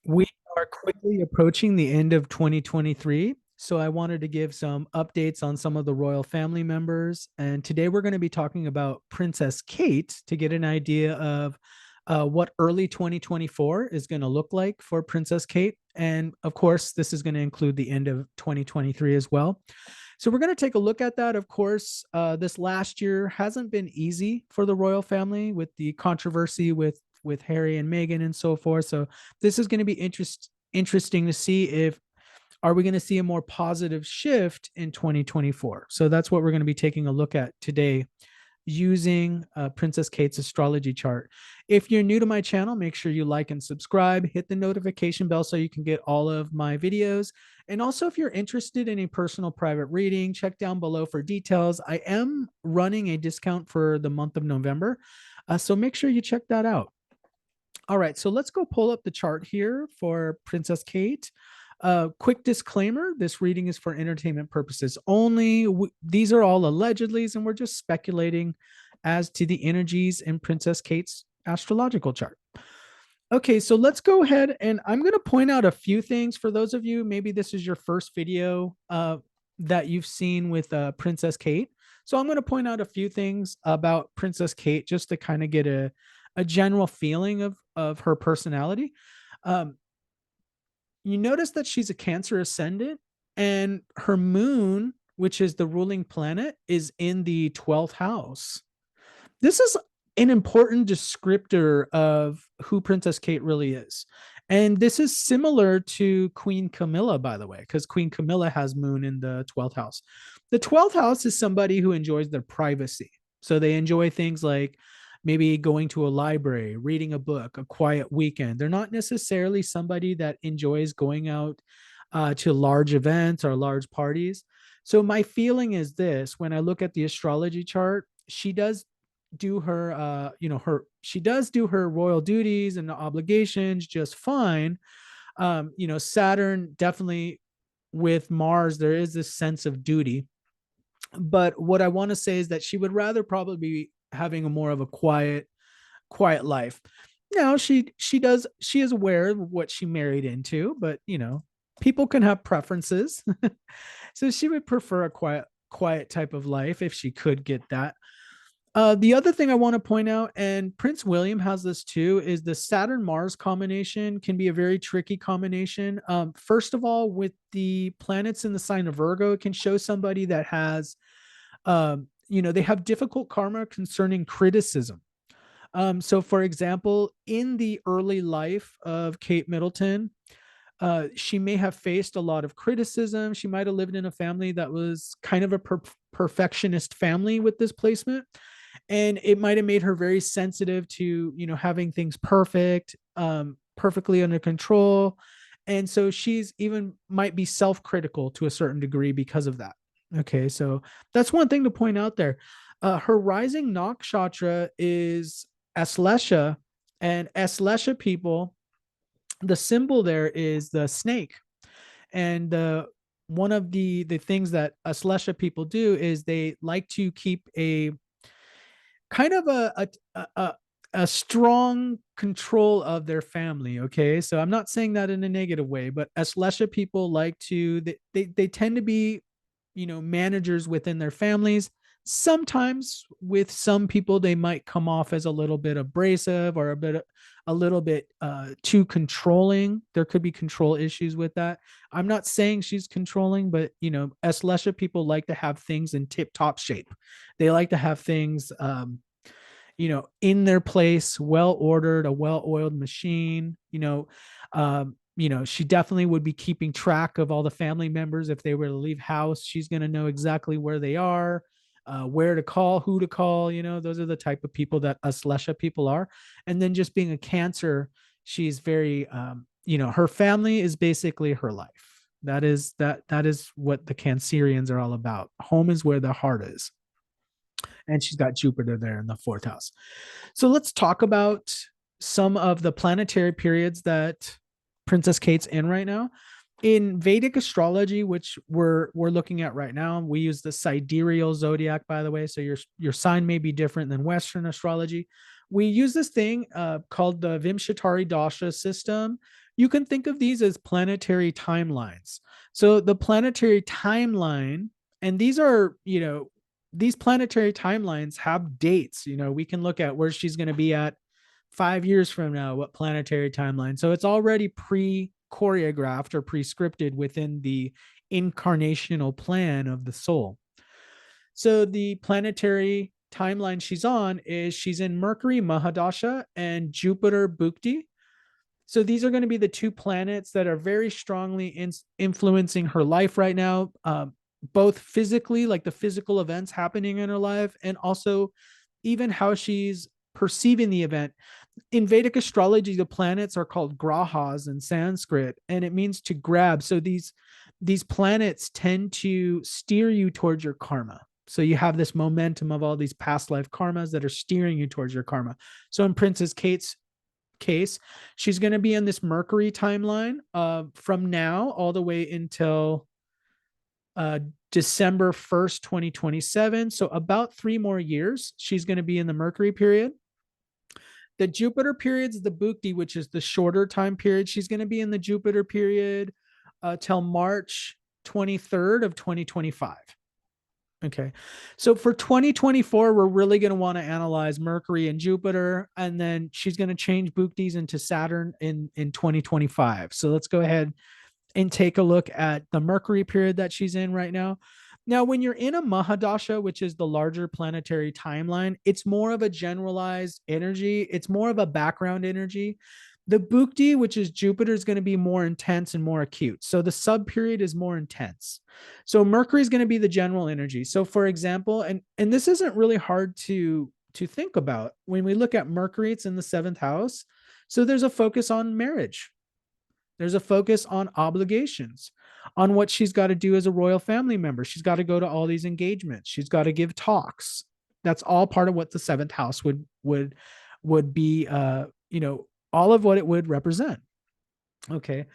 We are quickly approaching the end of 2023. So I wanted to give some updates on some of the royal family members. And today we're going to be talking about Princess Kate to get an idea of what early 2024 is going to look like for Princess Kate. And of course, this is going to include the end of 2023 as well. So we're going to take a look at that. Of course, this last year hasn't been easy for the royal family with the controversy with Harry and Meghan and so forth. So this is going to be interesting to see if are we going to see a more positive shift in 2024. So that's what we're going to be taking a look at today using Princess Kate's astrology chart. If you're new to my channel, make sure you like and subscribe, hit the notification bell so you can get all of my videos. And also, if you're interested in a personal private reading, check down below for details. I am running a discount for the month of November, so make sure you check that out. All right, so let's go pull up the chart here for Princess Kate. Quick disclaimer, this reading is for entertainment purposes only. These are all allegedlys, and we're just speculating as to the energies in Princess Kate's astrological chart. Okay, so let's go ahead and I'm going to point out a few things for those of you. Maybe this is your first video that you've seen with Princess Kate. So I'm going to point out a few things about Princess Kate just to kind of get a general feeling of her personality. Um, you notice that she's a Cancer ascendant, and her moon, which is the ruling planet, is in the 12th house. This is an important descriptor of who Princess Kate really is. And this is similar to Queen Camilla, by the way, because Queen Camilla has moon in the 12th house. The 12th house is somebody who enjoys their privacy. So they enjoy things like maybe going to a library, reading a book, a quiet weekend. They're not necessarily somebody that enjoys going out to large events or large parties. So my feeling is this: when I look at the astrology chart, she does do her she does do her royal duties and obligations just fine. Saturn definitely, with Mars there is this sense of duty, but what I want to say is that she would rather probably be having a more of a quiet life. Now she is aware of what she married into, but people can have preferences. So she would prefer a quiet type of life if she could get that. The other thing I want to point out, and Prince William has this too, is the Saturn Mars combination can be a very tricky combination. First of all, with the planets in the sign of Virgo, it can show somebody that has, they have difficult karma concerning criticism. So, for example, in the early life of Kate Middleton, she may have faced a lot of criticism. She might have lived in a family that was kind of a perfectionist family with this placement, and it might have made her very sensitive to having things perfect, perfectly under control. And so she's even might be self-critical to a certain degree because of that. Okay, so that's one thing to point out there. Her rising nakshatra is Aslesha, and Aslesha people, the symbol there is the snake. And one of the things that Aslesha people do is they like to keep a kind of a strong control of their family. Okay, so I'm not saying that in a negative way, but Aslesha people like to they tend to be managers within their families. Sometimes with some people they might come off as a little bit abrasive or a little bit too controlling. There could be control issues with that. I'm not saying she's controlling, but Aslesha people like to have things in tip top shape. They like to have things in their place, well ordered, a well oiled machine. She definitely would be keeping track of all the family members. If they were to leave house, she's going to know exactly where they are, where to call, who to call. Those are the type of people that us Lesha people are. And then just being a Cancer, she's very, her family is basically her life. That is what the Cancerians are all about. Home is where the heart is. And she's got Jupiter there in the fourth house. So let's talk about some of the planetary periods that Princess Kate's in right now. In Vedic astrology, which we're looking at right now, we use the sidereal zodiac, by the way. So your sign may be different than Western astrology. We use this thing called the Vimshatari Dasha system. You can think of these as planetary timelines. So the planetary timeline, and these are, these planetary timelines have dates. We can look at where she's going to be at 5 years from now, what planetary timeline. So it's already pre-choreographed or pre-scripted within the incarnational plan of the soul. So the planetary timeline she's on is she's in Mercury Mahadasha and Jupiter Bhukti. So these are going to be the two planets that are very strongly influencing her life right now, both physically, like the physical events happening in her life, and also even how she's perceiving the event. In Vedic astrology, the planets are called grahas in Sanskrit, and it means to grab. So these planets tend to steer you towards your karma. So you have this momentum of all these past life karmas that are steering you towards your karma. So in Princess Kate's case, she's going to be in this Mercury timeline from now all the way until December 1st, 2027. So about 3 more years, she's going to be in the Mercury period. The Jupiter period is the Bhukti, which is the shorter time period. She's going to be in the Jupiter period till March 23rd of 2025. Okay. So for 2024, we're really going to want to analyze Mercury and Jupiter, and then she's going to change Bhuktis into Saturn in 2025. So let's go ahead and take a look at the Mercury period that she's in right now. Now, when you're in a Mahadasha, which is the larger planetary timeline, it's more of a generalized energy. It's more of a background energy. The Bhukti, which is Jupiter, is going to be more intense and more acute. So the sub period is more intense. So Mercury is going to be the general energy. So for example, and this isn't really hard to think about. When we look at Mercury, it's in the 7th house. So there's a focus on marriage. There's a focus on obligations, on what she's got to do as a royal family member. She's got to go to all these engagements. She's got to give talks. That's all part of what the 7th house would be, all of what it would represent. Okay.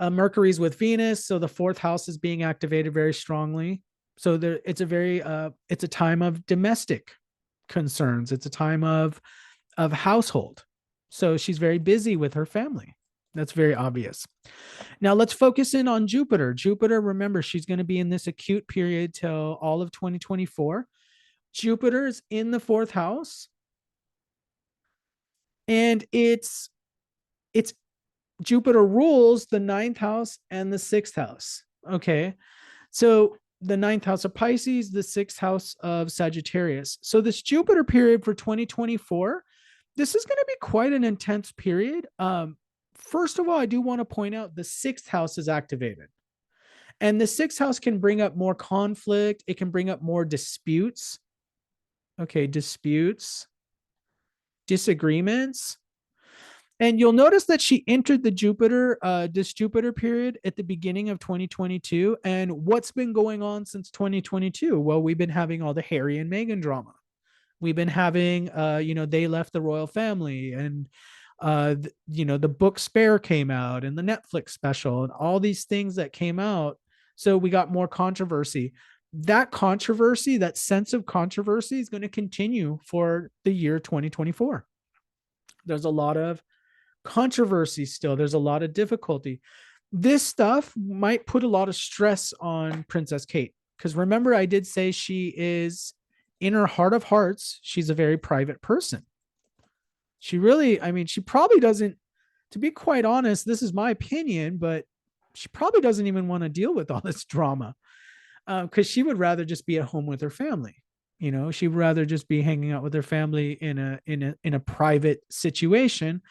Mercury's with Venus. So the 4th house is being activated very strongly. So it's a time of domestic concerns. It's a time of household. So she's very busy with her family. That's very obvious. Now let's focus in on Jupiter. Jupiter, remember, she's going to be in this acute period till all of 2024. Jupiter is in the 4th house, and it's Jupiter rules the 9th house and the 6th house. Okay. So the 9th house of Pisces, the 6th house of Sagittarius. So this Jupiter period for 2024, this is going to be quite an intense period. First of all, I do want to point out the 6th house is activated. And the 6th house can bring up more conflict. It can bring up more disputes. Okay, disputes, disagreements. And you'll notice that she entered this Jupiter period at the beginning of 2022. And what's been going on since 2022? Well, we've been having all the Harry and Meghan drama. We've been having, they left the royal family, and the book Spare came out, and the Netflix special, and all these things that came out. So we got more controversy. That controversy, that sense of controversy, is going to continue for the year 2024. There's a lot of controversy still. There's a lot of difficulty. This stuff might put a lot of stress on Princess Kate, because remember, I did say she is, in her heart of hearts, she's a very private person. She really, she probably doesn't, to be quite honest, this is my opinion, but she probably doesn't even want to deal with all this drama, because she would rather just be at home with her family. She'd rather just be hanging out with her family in a private situation,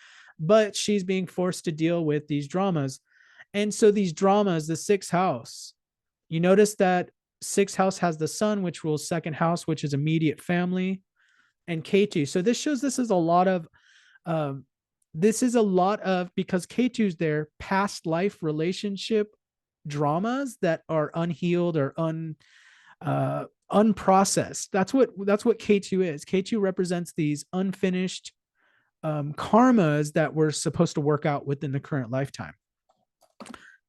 but she's being forced to deal with these dramas. And so these dramas, the 6th house, you notice that 6th house has the sun, which rules 2nd house, which is immediate family, and Ketu. So this shows this is a lot of, because Ketu's there, past life relationship dramas that are unhealed or unprocessed. That's what Ketu is. Ketu represents these unfinished karmas that we're supposed to work out within the current lifetime.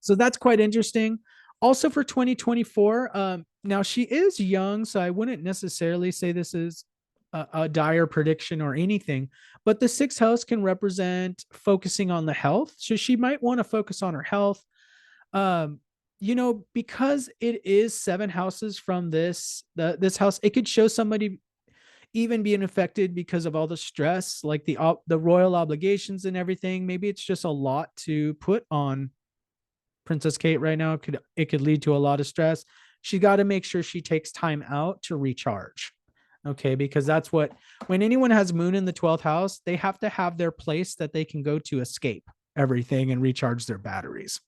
So that's quite interesting. Also for 2024, now she is young, so I wouldn't necessarily say this is a dire prediction or anything, but the sixth house can represent focusing on the health. So she might want to focus on her health. Um, because it is seven houses from this house, it could show somebody even being affected because of all the stress, like the royal obligations and everything. Maybe it's just a lot to put on Princess Kate right now. It could lead to a lot of stress. She got to make sure she takes time out to recharge. Okay, because that's what, when anyone has moon in the 12th house, they have to have their place that they can go to escape everything and recharge their batteries.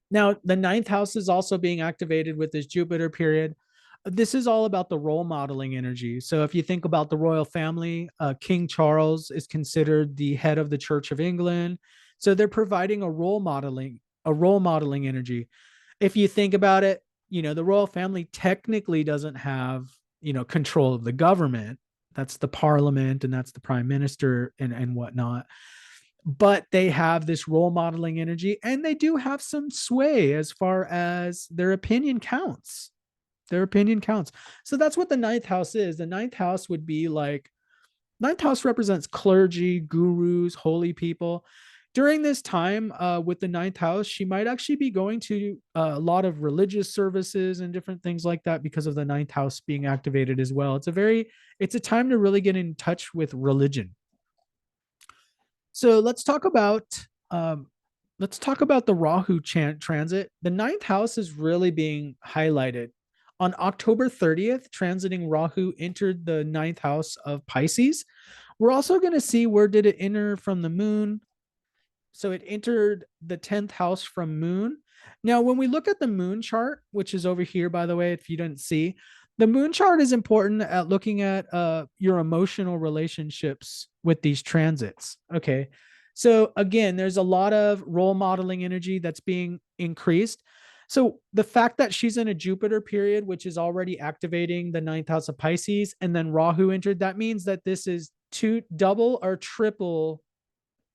Now, the ninth house is also being activated with this Jupiter period. This is all about the role modeling energy. So, if you think about the royal family, King Charles is considered the head of the Church of England. So, they're providing a role modeling energy. If you think about it, the royal family technically doesn't have, control of the government. That's the parliament and that's the prime minister and whatnot, but they have this role modeling energy and they do have some sway as far as their opinion counts. Their opinion counts. So that's what the ninth house is. The ninth house would be like, ninth house represents clergy, gurus, holy people. During this time with the ninth house, she might actually be going to a lot of religious services and different things like that because of the ninth house being activated as well. It's a time to really get in touch with religion. So let's talk about the Rahu transit. The ninth house is really being highlighted. On October 30th, transiting Rahu entered the ninth house of Pisces. We're also going to see where did it enter from the moon. So it entered the 10th house from moon. Now, when we look at the moon chart, which is over here, by the way, if you didn't see, the moon chart is important at looking at your emotional relationships with these transits. Okay. So again, there's a lot of role modeling energy that's being increased. So the fact that she's in a Jupiter period, which is already activating the ninth house of Pisces, and then Rahu entered, that means that this is two double or triple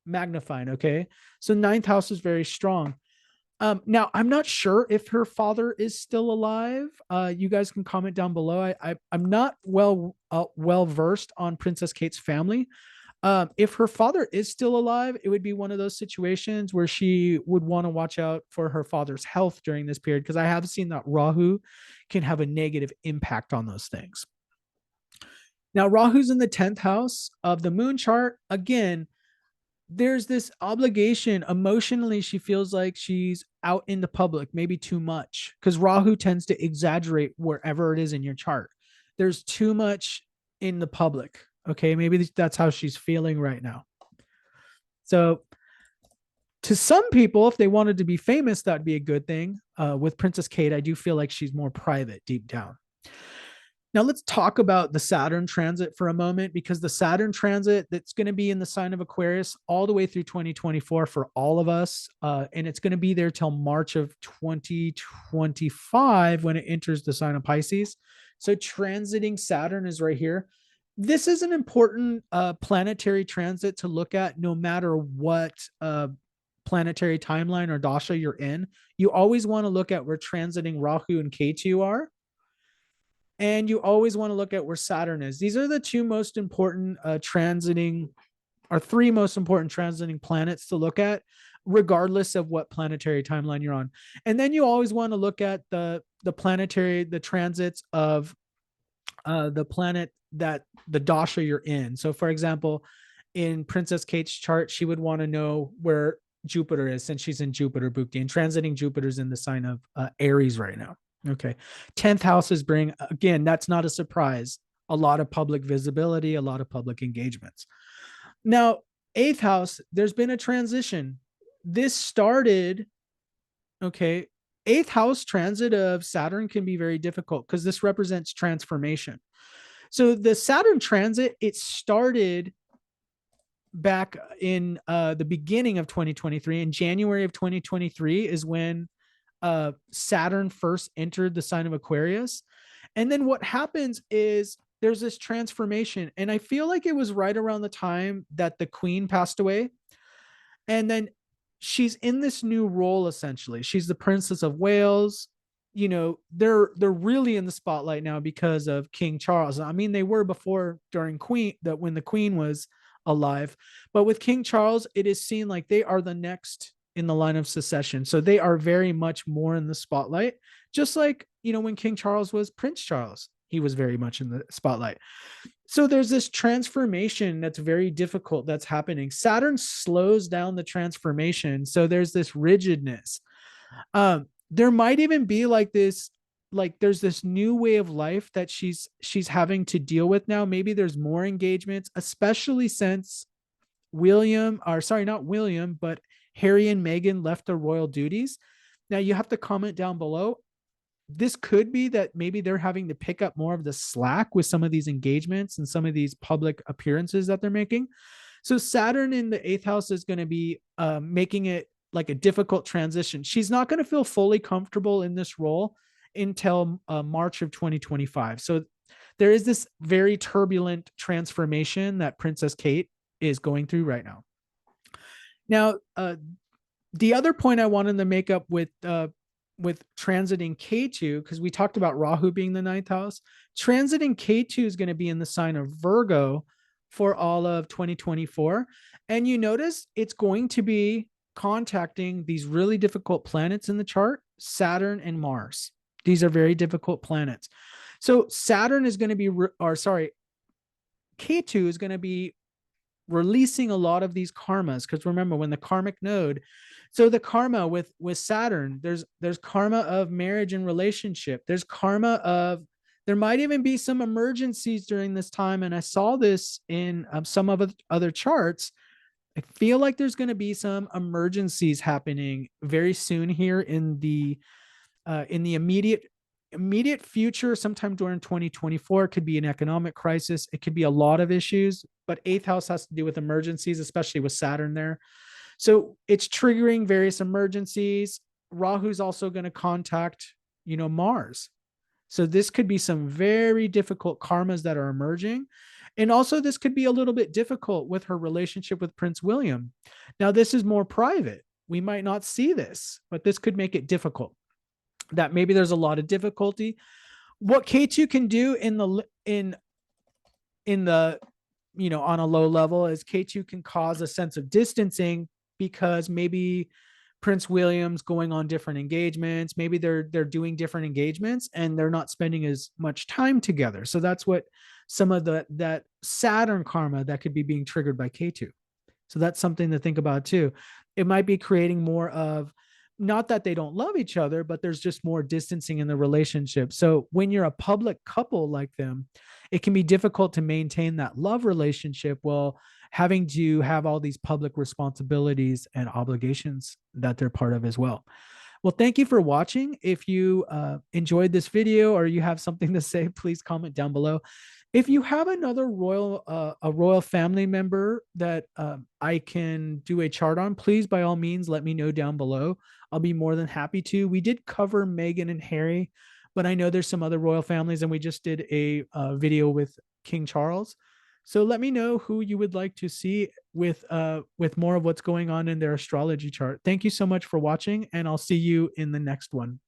magnifying. Okay. So ninth house is very strong. Now I'm not sure if her father is still alive. You guys can comment down below. I'm not well versed on Princess Kate's family. If her father is still alive, it would be one of those situations where she would want to watch out for her father's health during this period, because I have seen that Rahu can have a negative impact on those things. Now, Rahu's in the 10th house of the moon chart. Again, there's this obligation emotionally. She feels like she's out in the public, maybe too much, because Rahu tends to exaggerate wherever it is in your chart. There's too much in the public. Okay, maybe that's how she's feeling right now. So, to some people, if they wanted to be famous, that'd be a good thing. With Princess Kate, I do feel like she's more private deep down. Now let's talk about the Saturn transit for a moment, because the Saturn transit, that's going to be in the sign of Aquarius all the way through 2024 for all of us. And it's going to be there till March of 2025 when it enters the sign of Pisces. So transiting Saturn is right here. This is an important planetary transit to look at no matter what planetary timeline or dasha you're in. You always want to look at where transiting Rahu and Ketu are. And you always want to look at where Saturn is. These are the two most important three most important transiting planets to look at, regardless of what planetary timeline you're on. And then you always want to look at the transits of the planet that the dasha you're in. So, for example, in Princess Kate's chart, she would want to know where Jupiter is, since she's in Jupiter Bhukti, and transiting Jupiter's in the sign of Aries right now. Okay. 10th houses bring, again, that's not a surprise, a lot of public visibility, a lot of public engagements. Now, 8th house, there's been a transition. This started, okay, 8th house transit of Saturn can be very difficult because this represents transformation. So the Saturn transit, it started back in the beginning of 2023. In January of 2023 is when Saturn first entered the sign of Aquarius. And then what happens is there's this transformation. And I feel like it was right around the time that the Queen passed away. And then she's in this new role, essentially. She's the Princess of Wales. they're really in the spotlight now because of King Charles. I mean, they were before during Queen that when the Queen was alive, but with King Charles, it is seen like they are the next in the line of succession. So they are very much more in the spotlight, just like, when King Charles was Prince Charles, he was very much in the spotlight. So there's this transformation that's very difficult that's happening. Saturn slows down the transformation. So there's this rigidness. There might even be like there's this new way of life that she's having to deal with now. Maybe there's more engagements, especially since William, or sorry, not William, but Harry and Meghan left their royal duties. Now you have to comment down below. This could be that maybe they're having to pick up more of the slack with some of these engagements and some of these public appearances that they're making. So Saturn in the eighth house is going to be making it like a difficult transition. She's not going to feel fully comfortable in this role until March of 2025. So there is this very turbulent transformation that Princess Kate is going through right now. Now, the other point I wanted to make up with transiting K2, because we talked about Rahu being the ninth house, transiting K2 is going to be in the sign of Virgo for all of 2024. And you notice it's going to be contacting these really difficult planets in the chart, Saturn and Mars. These are very difficult planets. So Saturn is going to be, or sorry, K2 is going to be releasing a lot of these karmas, because remember, when the karmic node, so the karma with Saturn, there's karma of marriage and relationship, there's karma of, there might even be some emergencies during this time, and I saw this in some of other charts. I feel like there's going to be some emergencies happening very soon here in the immediate future. Sometime during 2024, it could be an economic crisis, it could be a lot of issues, but eighth house has to do with emergencies, especially with Saturn there. So it's triggering various emergencies. Rahu's also going to contact, Mars. So this could be some very difficult karmas that are emerging. And also this could be a little bit difficult with her relationship with Prince William. Now, this is more private. We might not see this, but this could make it difficult. That maybe there's a lot of difficulty. What K2 can do in the on a low level is K2 can cause a sense of distancing, because maybe Prince William's going on different engagements, maybe they're doing different engagements and they're not spending as much time together. So that's what some of that Saturn karma that could be being triggered by K2. So that's something to think about too. It might be creating more of, not that they don't love each other, but there's just more distancing in the relationship. So when you're a public couple like them, it can be difficult to maintain that love relationship while having to have all these public responsibilities and obligations that they're part of as well. Well, thank you for watching. If you enjoyed this video or you have something to say, please comment down below. If you have another a royal family member that I can do a chart on, please, by all means, let me know down below. I'll be more than happy to. We did cover Meghan and Harry, but I know there's some other royal families, and we just did a video with King Charles. So let me know who you would like to see with more of what's going on in their astrology chart. Thank you so much for watching, and I'll see you in the next one.